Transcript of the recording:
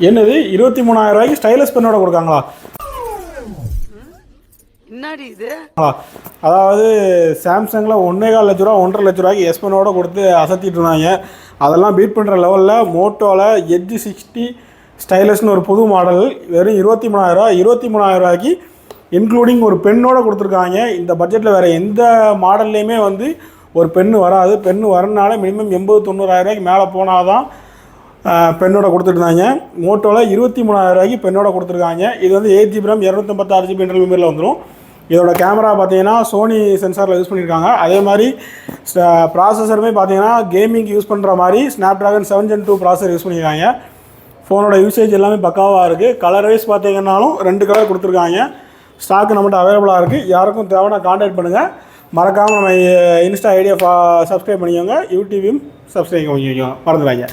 என்னது 23,000 ரூபாய்க்கு ஸ்டைலஸ் பெண்ணோட கொடுக்காங்களா? என்னடி இது? அதாவது சாம்சங்கில் 1,4 லட்ச ரூபா 1.5 லட்ச ரூபாய்க்கு எஸ் பெண்ணோட கொடுத்து அசத்திட்டு இருந்தாங்க. அதெல்லாம் பீட் பண்ணுற லெவலில் மோட்டோவில் எட்ஜ் 60 ஸ்டைலஸ்னு ஒரு புது மாடல் வெறும் 23,000 ரூபா. 23,000 ரூபாய்க்கு இன்க்ளூடிங் ஒரு பெண்ணோட கொடுத்துருக்காங்க. இந்த பட்ஜெட்டில் வேறு எந்த மாடல்லையுமே வந்து ஒரு பெண்ணு வராது. பெண்ணு வரனால மினிமம் 80,000-90,000 ரூபாய்க்கு மேலே போனால் தான் பெண்ணோட கொடுத்துருந்தாங்க. மோட்டோவில் 23,000 ரூபாய்க்கு பெண்ணோட கொடுத்துருக்காங்க. இது வந்து 8GB RAM 256GB இன்டர்னல் மெமரியில் வந்துடும். இதோட கேமரா பார்த்தீங்கன்னா சோனி சென்சாரில் யூஸ் பண்ணியிருக்காங்க. அதே மாதிரி ப்ராசஸருமே பார்த்தீங்கன்னா கேமிங் யூஸ் பண்ணுற மாதிரி ஸ்னாப்ட்ராகன் 7 Gen 2 ப்ராசஸர் யூஸ் பண்ணியிருக்காங்க. ஃபோனோட யூசேஜ் எல்லாமே பக்காவாக இருக்குது. கலர் வைஸ் பார்த்தீங்கன்னாலும் 2 கலர் கொடுத்துருக்காங்க. ஸ்டாக்கு நம்மகிட்ட அவைலபிளாக இருக்குது. யாருக்கும் தேவைன்னா கான்டாக்ட் பண்ணுங்கள். மறக்காமல் நம்ம இன்ஸ்டா ஐடியா சப்ஸ்கிரைப் பண்ணிக்கோங்க. யூடியூபையும் சப்ஸ்கிரைப் பண்ணிக்கோங்க. மறந்துடாங்க.